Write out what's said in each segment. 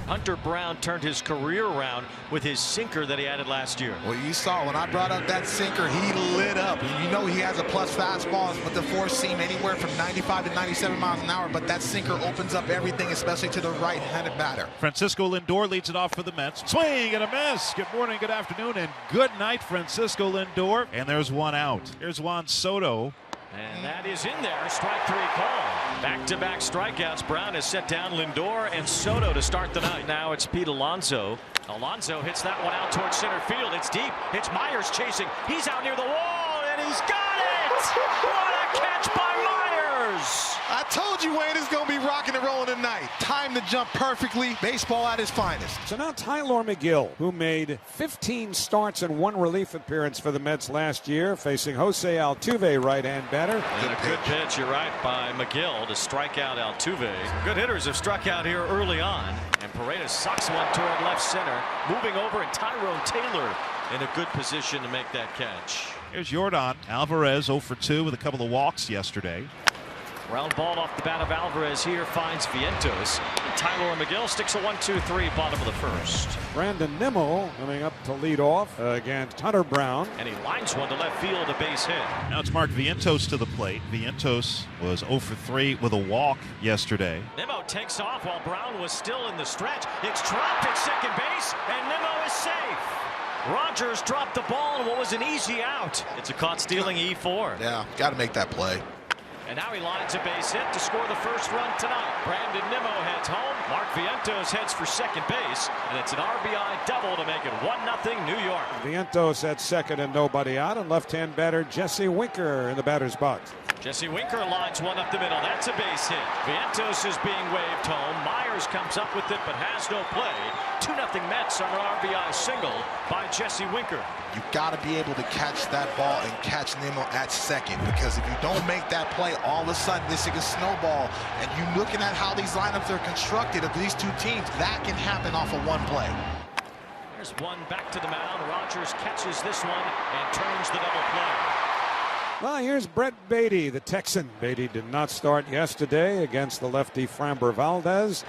Hunter Brown turned his career around with his sinker that he added last year. Well, you saw when I brought up that sinker, he lit up. You know he has a plus fastball with the four seam anywhere from 95 to 97 miles an hour, but that sinker opens up everything, especially to the right-handed batter. Francisco Lindor leads it off for the Mets. Swing and a miss. Good morning, good afternoon, and good night, Francisco Lindor. And there's one out. Here's Juan Soto. And that is in there. Strike three call. Back-to-back strikeouts. Brown has set down Lindor and Soto to start the night. Now it's Pete Alonso. Alonso hits that one out towards center field. It's deep. It's Myers chasing. He's out near the wall, and he's got it! What a catch by Myers! I told you Wayne is going to be rocking and rolling tonight. Time to jump perfectly. Baseball at its finest. So now Tyler McGill, who made 15 starts and 1 relief appearance for the Mets last year, facing Jose Altuve, right-hand batter. And a good pitch, you're right, by McGill to strike out Altuve. Good hitters have struck out here early on. And Paredes sucks one toward left center. Moving over, and Tyrone Taylor in a good position to make that catch. Here's Yordan Alvarez, 0 for 2 with a couple of walks yesterday. Round ball off the bat of Alvarez here finds Vientos. Tyler McGill sticks a 1-2-3 bottom of the first. Brandon Nimmo coming up to lead off against Hunter Brown. And he lines one to left field, a base hit. Now it's Mark Vientos to the plate. Vientos was 0 for 3 with a walk yesterday. Nimmo takes off while Brown was still in the stretch. It's dropped at second base, and Nimmo is safe. Rogers dropped the ball in what was an easy out. It's a caught stealing E4. Yeah, got to make that play. And now he lines a base hit to score the first run tonight. Brandon Nimmo heads home. Mark Vientos heads for second base. And it's an RBI double to make it 1-0 New York. Vientos at second and nobody out. And left-hand batter Jesse Winker in the batter's box. Jesse Winker lines one up the middle. That's a base hit. Vientos is being waved home. Myers comes up with it but has no play. 2-0 Mets on an RBI single by Jesse Winker. You got to be able to catch that ball and catch Nimmo at second, because if you don't make that play, all of a sudden this can snowball. And you looking at how these lineups are constructed of these two teams, that can happen off of one play. There's one back to the mound. Rogers catches this one and turns the double play. Well, here's Brett Beatty, the Texan. Beatty did not start yesterday against the lefty Framber Valdez.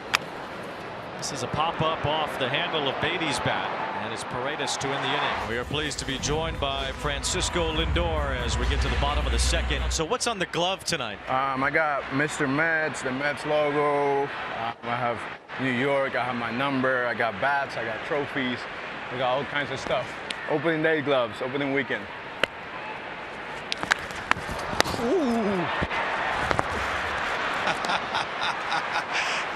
This is a pop-up off the handle of Beatty's bat, and it's Paredes to end the inning. We are pleased to be joined by Francisco Lindor as we get to the bottom of the second. So what's on the glove tonight? I got Mr. Mets, the Mets logo. I have New York. I have my number. I got bats. I got trophies. I got all kinds of stuff. Opening day gloves, opening weekend. Ooh.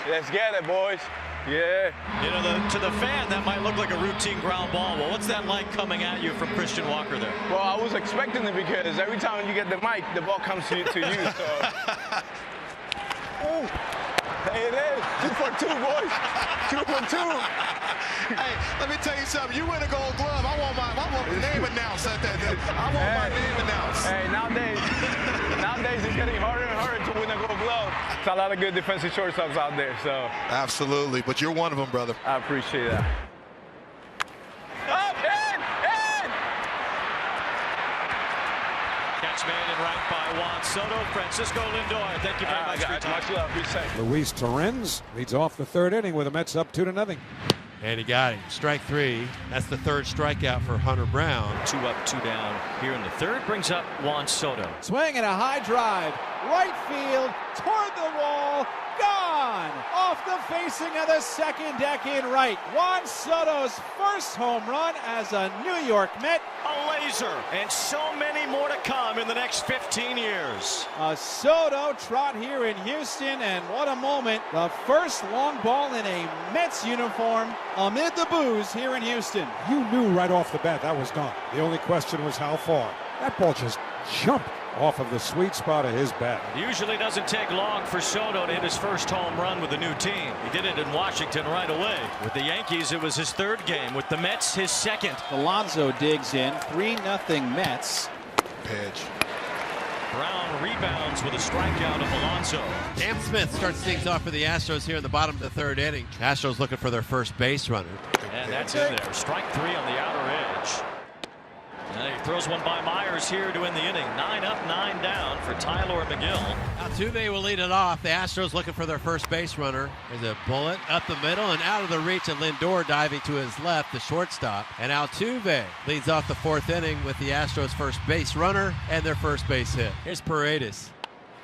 Let's get it, boys. Yeah. You know, to the fan, that might look like a routine ground ball. Well, what's that like coming at you from Christian Walker there? Well, I was expecting it because every time you get the mic, the ball comes to you. So. Ooh. There it is. 2 for 2, boys. 2 for 2. Hey, let me tell you something. You win a Gold Glove. I want my name announced. I want my name announced. Hey, nowadays it's getting harder and harder to win a Gold Glove. There's a lot of good defensive shortstops out there. So. Absolutely, but you're one of them, brother. I appreciate that. Up, in! Catch made and right by Juan Soto. Francisco Lindor, thank you very much for your time. Much love. Be safe. Luis Torrens leads off the third inning with the Mets up 2-0. And he got him. Strike 3. That's the third strikeout for Hunter Brown. 2 up, 2 down here in the third. Brings up Juan Soto. Swing and a high drive. Right field, toward the wall, gone! Off the facing of the second deck in right. Juan Soto's first home run as a New York Met. A laser, and so many more to come in the next 15 years. A Soto trot here in Houston, and what a moment. The first long ball in a Mets uniform amid the boos here in Houston. You knew right off the bat that was gone. The only question was how far. That ball just jumped off of the sweet spot of his bat. It usually doesn't take long for Soto to hit his first home run with a new team. He did it in Washington right away. With the Yankees, it was his third game. With the Mets, his second. Alonso digs in, 3-0 Mets. Pitch. Brown rebounds with a strikeout of Alonso. Cam Smith starts things off for the Astros here in the bottom of the third inning. Astros looking for their first base runner. And that's in there. Strike 3 on the outer edge. And he throws one by Myers here to end the inning. 9 up, 9 down for Tyler McGill. Altuve will lead it off. The Astros looking for their first base runner. There's a bullet up the middle and out of the reach of Lindor diving to his left, the shortstop. And Altuve leads off the 4th inning with the Astros' first base runner and their first base hit. Here's Paredes.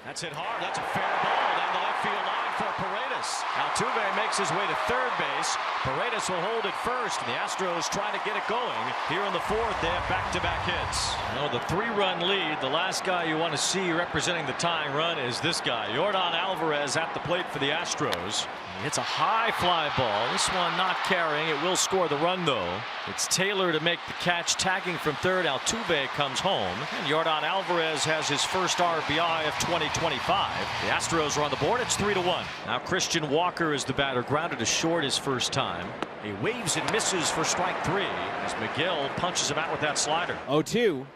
That's hit hard. That's a fair ball down the left field line for Paredes. Altuve makes his way to third base. Paredes will hold it first. The Astros trying to get it going. Here in the 4th, they have back-to-back hits. Now the 3-run lead. The last guy you want to see representing the tying run is this guy, Yordan Alvarez, at the plate for the Astros. He hits a high fly ball. This one not carrying. It will score the run, though. It's Taylor to make the catch, tagging from third. Altuve comes home. And Yordan Alvarez has his first RBI of 2025. The Astros are on the board. It's 3-1. Now Christian Walker is the batter. Grounded to short his first time. He waves and misses for strike 3 as McGill punches him out with that slider. 0-2.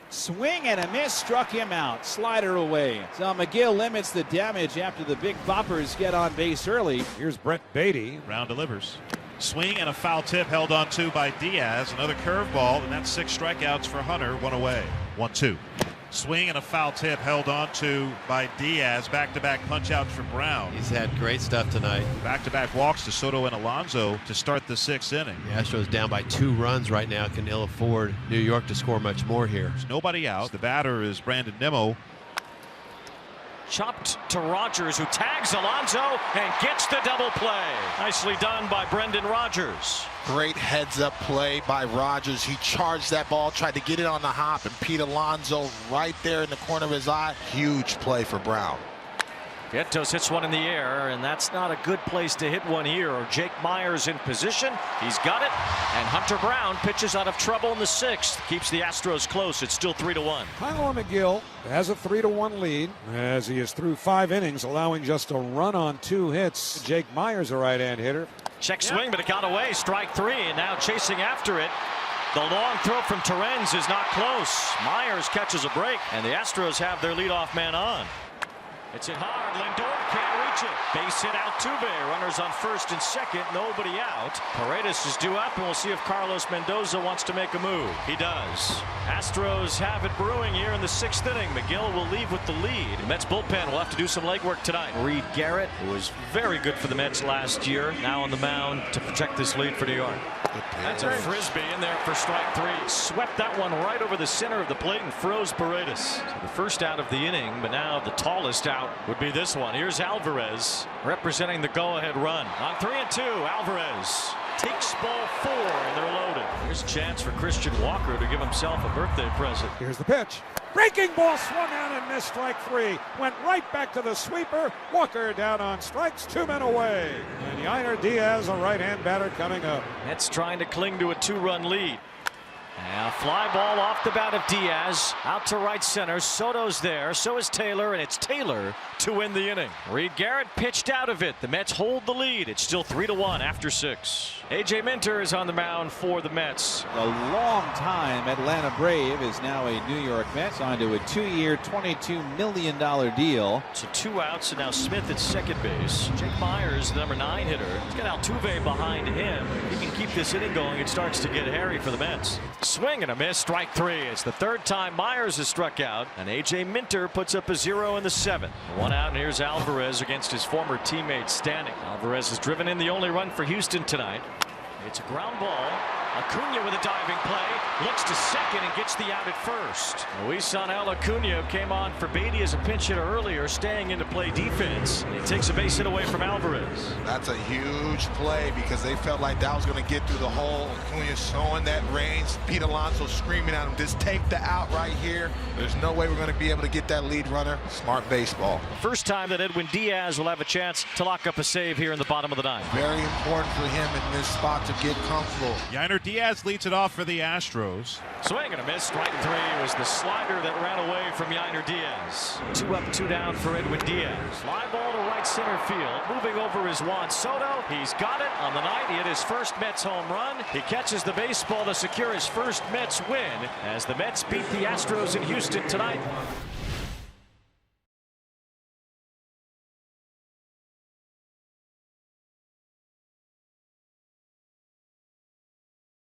Swing and a miss, struck him out. Slider away. So McGill limits the damage after the big boppers get on base early. Here's Brent Beatty. Brown delivers. Swing and a foul tip held on to by Diaz. Another curveball, and that's 6 strikeouts for Hunter. 1 away. 1-2. Swing and a foul tip held on to by Diaz. Back-to-back punch-outs for Brown. He's had great stuff tonight. Back-to-back walks to Soto and Alonso to start the 6th inning. The Astros down by 2 runs right now. Can ill afford New York to score much more here. There's nobody out. The batter is Brandon Nimmo. Chopped to Rogers, who tags Alonso and gets the double play. Nicely done by Brendan Rodgers. Great heads-up play by Rogers. He charged that ball, tried to get it on the hop, and Pete Alonso right there in the corner of his eye. Huge play for Brown. Vientos hits one in the air, and that's not a good place to hit one here. Jake Myers in position. He's got it. And Hunter Brown pitches out of trouble in the 6th. Keeps the Astros close. It's still 3-1. Tyler McGill has a 3-1 lead as he is through 5 innings, allowing just a run on 2 hits. Jake Myers, a right-hand hitter. Check swing, but it got away. Strike 3, and now chasing after it. The long throw from Torrens is not close. Myers catches a break, and the Astros have their leadoff man on. It's hit hard. Lindor can't reach it. Base hit Altuve. Runners on first and second. Nobody out. Paredes is due up, and we'll see if Carlos Mendoza wants to make a move. He does. Astros have it brewing here in the 6th inning. McGill will leave with the lead. The Mets bullpen will have to do some legwork tonight. Reed Garrett, who was very good for the Mets last year, now on the mound to protect this lead for New York. That's a frisbee in there for strike 3. Swept that one right over the center of the plate and froze Paredes. So the first out of the inning, but now the tallest out would be this one. Here's Alvarez representing the go-ahead run. On 3-2, Alvarez takes ball 4, and they're loaded. Here's a chance for Christian Walker to give himself a birthday present. Here's the pitch. Breaking ball swung out and missed, strike 3. Went right back to the sweeper. Walker down on strikes, 2 men away. And Edwin Diaz, a right-hand batter, coming up. Mets trying to cling to a 2-run lead. Now fly ball off the bat of Diaz out to right center. Soto's there, so is Taylor, and it's Taylor to win the inning. Reed Garrett pitched out of it. The Mets hold the lead. It's still 3-1 after 6. A.J. Minter is on the mound for the Mets. A long-time Atlanta Brave is now a New York Met, signed to a 2-year, $22 million deal. So 2 outs, and now Smith at second base. Jake Myers, the number 9 hitter. He's got Altuve behind him. If he can keep this inning going, it starts to get hairy for the Mets. Swing and a miss, strike 3. It's the 3rd time Myers has struck out, and A.J. Minter puts up a 0 in the 7th. 1 out, and here's Alvarez against his former teammate Stanek. Alvarez has driven in the only run for Houston tonight. It's a ground ball. Acuna with a diving play, looks to second and gets the out at first. Luisangel Acuna came on for Beatty as a pinch hitter earlier, staying into play defense. And he takes a base hit away from Alvarez. That's a huge play because they felt like that was going to get through the hole. Acuna showing that range. Pete Alonso screaming at him, just take the out right here. There's no way we're going to be able to get that lead runner. Smart baseball. First time that Edwin Diaz will have a chance to lock up a save here in the bottom of the 9th. Very important for him in this spot to get comfortable. Edwin Diaz leads it off for the Astros. Swing and a miss. Strike 3 was the slider that ran away from Edwin Diaz. 2 up, 2 down for Edwin Diaz. Fly ball to right center field. Moving over is Juan Soto. He's got it on the night. He hit his first Mets home run. He catches the baseball to secure his first Mets win as the Mets beat the Astros in Houston tonight.